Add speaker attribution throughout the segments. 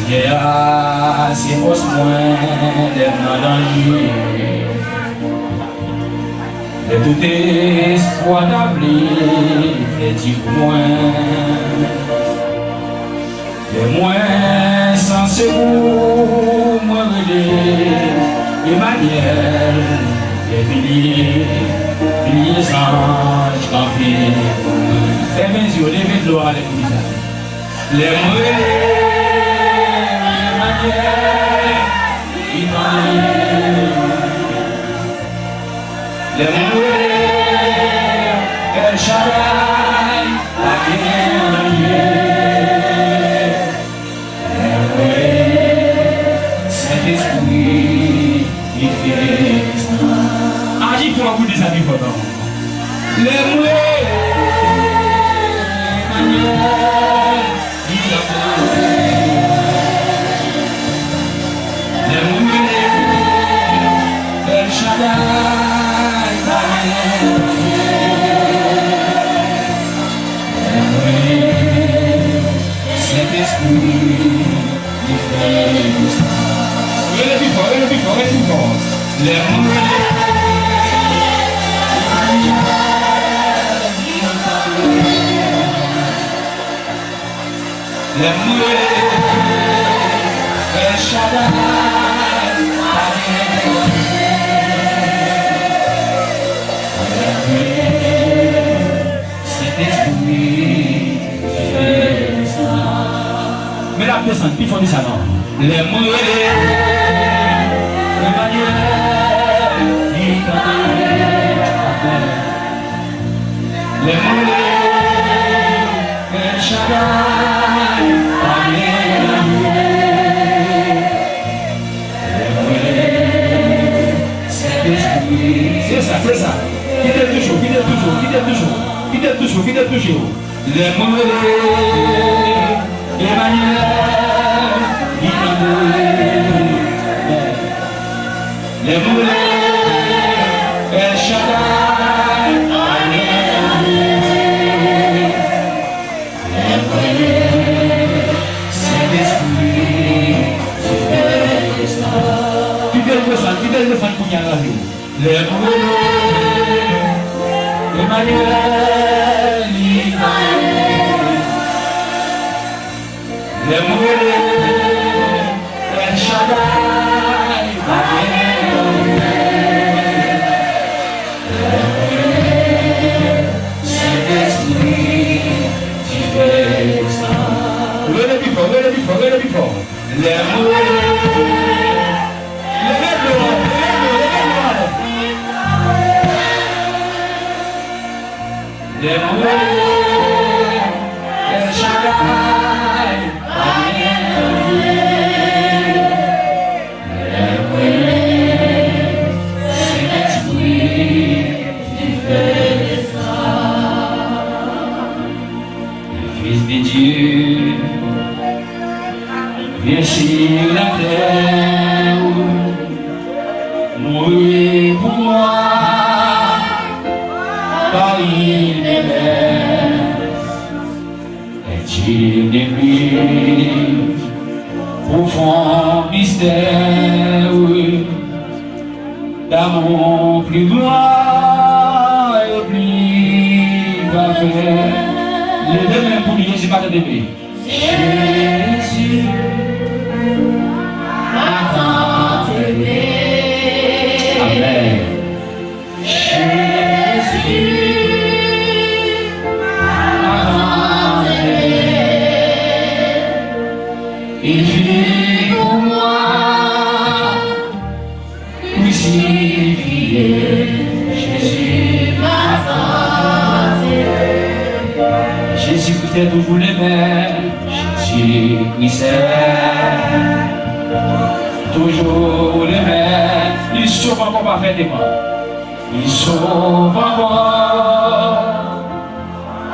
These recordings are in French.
Speaker 1: C'est pour ce point d'être dans danger. De tout espoir d'avenir, fait dire moins. Les moins sans secours, moi relais, Emmanuel, les milliers anges campés. Fermez les yeux, levez de l'eau à l'église. Les relais, les mourir, El Shaddai, la guerre, les mourir, Saint-Esprit, il fait ça. Agis pour vous des amis pendant. Les mourir, Emmanuel, il a El Shaddai, Saint-Esprit, il fait ça. Rele plus fort, rele plus fort, rele plus fort. Les El Shaddai, mais la descente, il faut dire ça non. Les mourés, Emmanuel, les mourés, El Shaddai, c'est ça, c'est ça. Quittez toujours, quittez toujours, quittez toujours, quittez toujours, quittez toujours. Les mourés, Emmanuel, les moulins, El Shaddai, les moulins, Saint-Esprit, tu viens de descendre pour y aller. Les moulins, Emmanuel, les moulins, El Shaddai, Saint-Esprit, tu fais ça. Rele plus fort, rele plus fort, rele plus fort. Les moulins, les moulins, El Shaddai, Dieu, viens sur la terre, mourir pour moi, par une émerge, est-il d'église, profond mystère, d'amour plus grand et plus parfait. Les deux mains pour lui, j'ai pas de bébé. Jésus, attends t'aimer. Amen. Jésus, attends t'aimer. Il vit pour moi, crucifié. Jésus m'attend t'aimer. Jésus quittait toujours les mêmes, Jésus c'est toujours les mêmes. Il sauve encore parfaitement, il sauve encore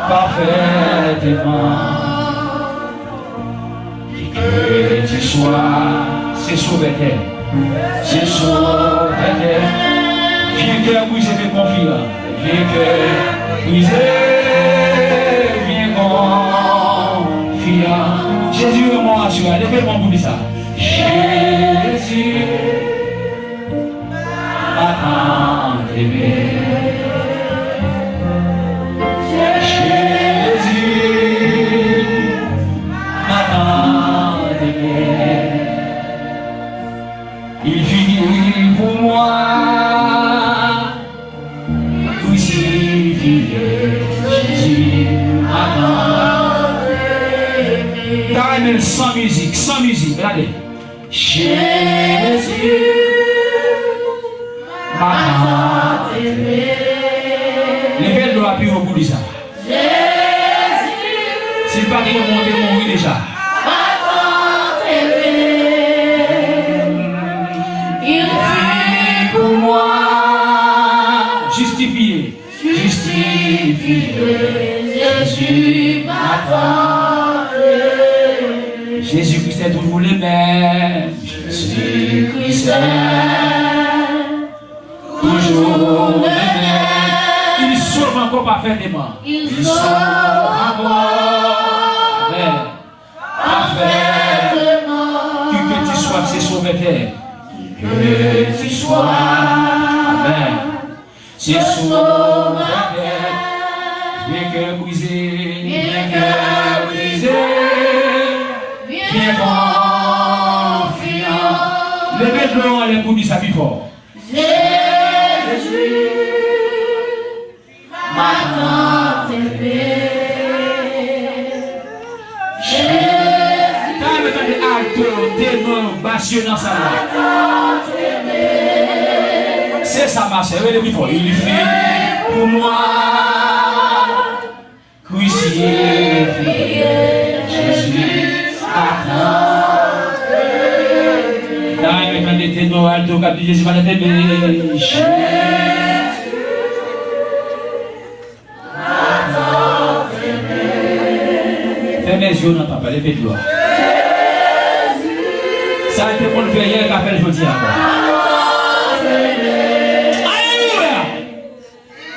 Speaker 1: parfaitement. Et que tu sois, c'est sauveteur, c'est sauveteur. Viens cœur brisé de confiance, viens cœur brisé. Jésus est moi, l'adoration. Levez-moi pour dire ça. Jésus m'a tant aimé. Jésus m'a tant aimé. Il vit pour moi, crucifié. Jésus m'a tant aimé. Carrément sans musique, regardez. Jésus m'a tant aimé. Levez le doigt puis au bout de ça. Jésus, s'il pas qu'il monte, mourir déjà. M'a tant aimé. Il vit pour moi. Justifié. Jésus m'a tant aimé. Jésus-Christ est toujours le même. Jésus-Christ est toujours le même. Il sauve encore parfaitement. Il sauve encore parfaitement. Que tu sois, c'est sauveteur. Que tu sois, amen. C'est sauveteur. Bien que brisé, bien confiant. Levez le nom à l'écoute de sa vie fort. Jésus m'a tant aimé. Jésus m'a tant aimé. C'est ça ma soeur, il fait pour moi. Crucifié, Jésus m'a tant aimé. Dans le ténor alto, cap Jésus m'a tant aimé. Jésus m'a tant aimé. Fais mes yeux dans papa, levez toi. Ça a été mon frère hier qui appelle aujourd'hui encore. Alléluia.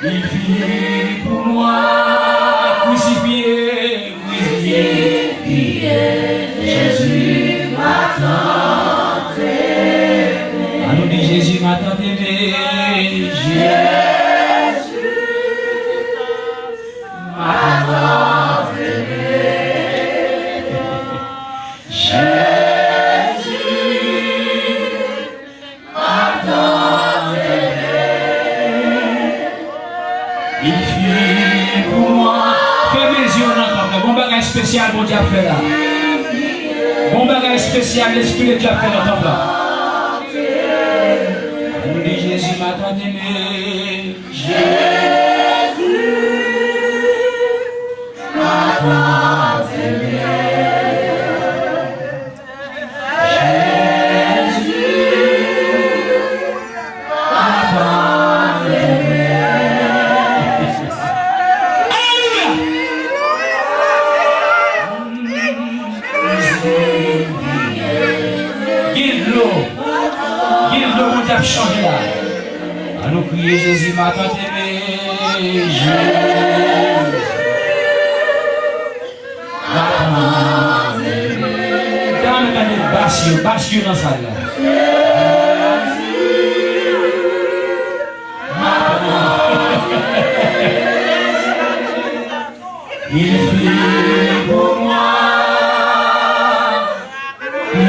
Speaker 1: Il vit pour moi. Crucifié, Jésus m'a tant aimé. À nous dit Jésus m'a tant aimé. Jésus m'a tant aimé. Jésus m'a tant aimé. Il vit pour moi. Bon bagage spécial, mon Dieu a fait là. Bon bagage spécial, l'esprit de Dieu a fait dans ton plan. Nous dit Jésus m'a tant aimé. Jésus m'a tant aimé. Jésus m'a tant aimé. Changer là. À nous crier Jésus m'a tant aimé. Jésus m'a tant aimé. Dans le cas de Bassio dans ça là. Jésus m'a tant aimé. Il fait pour moi.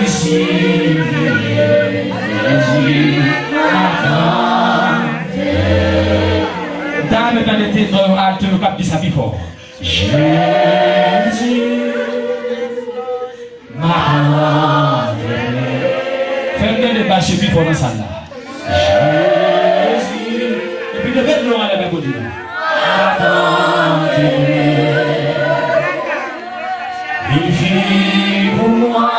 Speaker 1: Ici, Jésus. Dans le ténor alto, le cap de sa vie fort. Jésus m'a tant aimé. Fais-le les bâches plus fort dans ça là. Jésus. Et puis levez le nom à la même côté. M'a tant aimé. Il vit pour moi.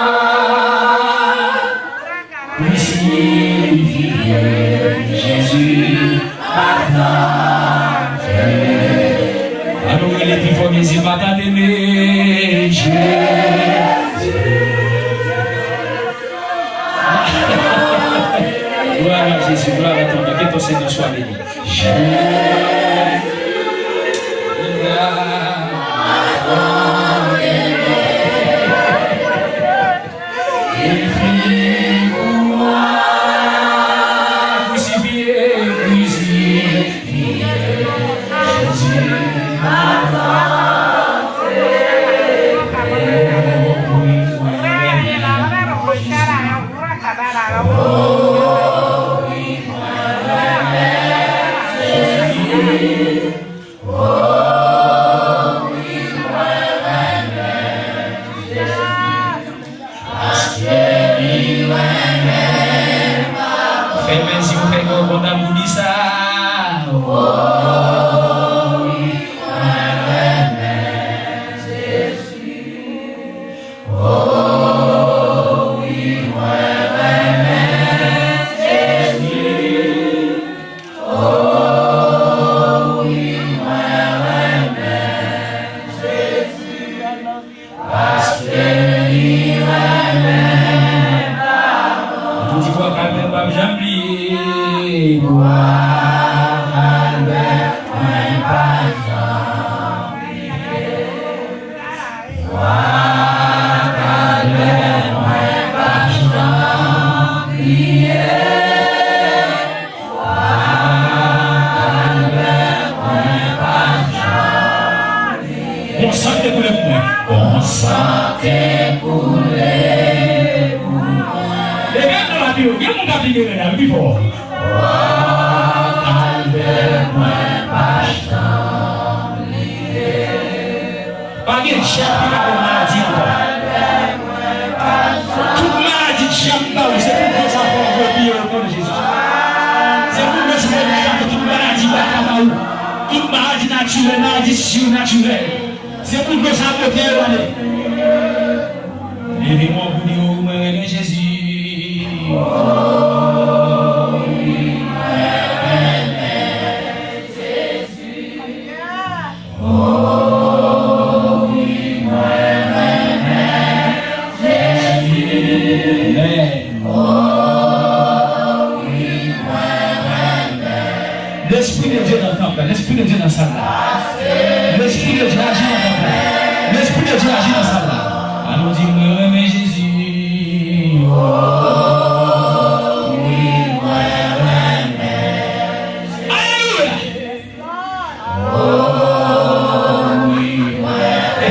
Speaker 1: Crucifié, Jésus m'a tant aimé. Alors il est plus fort, Jésus m'a tant aimé. Jésus. Gloire à Jésus, gloire à ton Dieu, que ton Seigneur soit béni. Jésus. Fais même si vous faites un bon amour dit ça. C'est pour que ça peut faire. Levez-moi pour dire au Jésus. L'Esprit de Dieu dans le temple, l'Esprit de Dieu dans la salle. L'Esprit de Dieu agit dans le temple. L'Esprit de Dieu agit dans la salle. Allons dire, moi, remets Jésus. Oui, moi, remets Jésus. Alléluia. Oui, moi, remets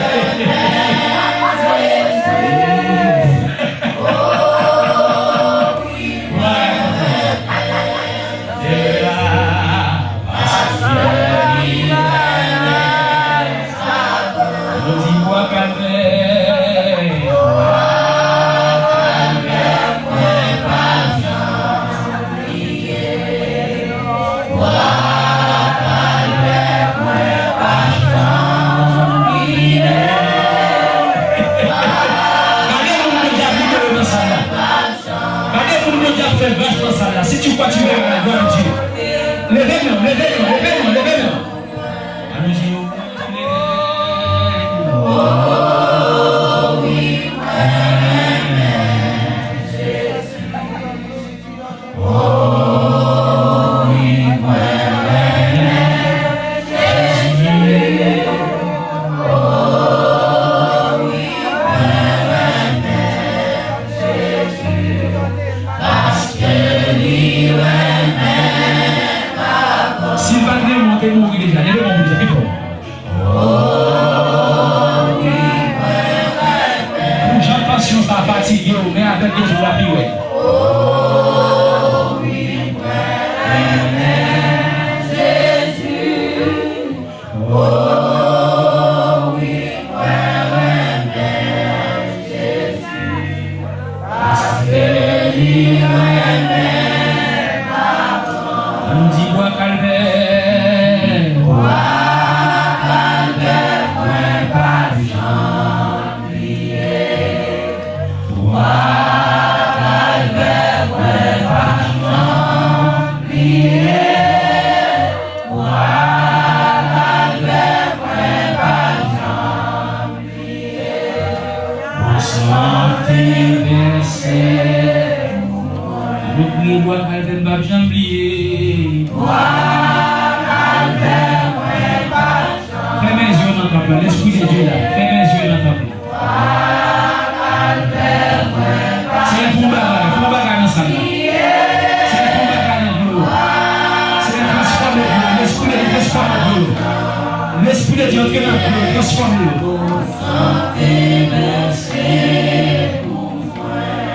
Speaker 1: si tu crois que tu vas à la gloire de Dieu, levez-nous, levez-nous, levez-nous, levez-nous. Allons-y. Oh, oui, Jésus. Oh, oui, Jésus. Oh, oui, Jésus. Parce que s'il va bien monter, mourir déjà. Il y a des gens qui disent oh, oui, j'ai patience à fatiguer, mais avec des jours à vivre. Oh, oui, Jésus. Oh, oui, Jésus. Parce que lui, on dit quoi, calvaire? Fais mes yeux dans ton plan, l'Esprit de Dieu là, fais mes yeux dans ton plan. C'est un bon bagage dans ça. C'est un bon bagage dans l'eau. C'est un transforme de l'eau, l'Esprit de Dieu transforme de l'eau. L'Esprit de Dieu entre dans l'eau, transforme l'eau.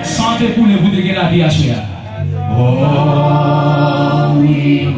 Speaker 1: Sentez pour les bouts de la vie à soi. Oh, oui,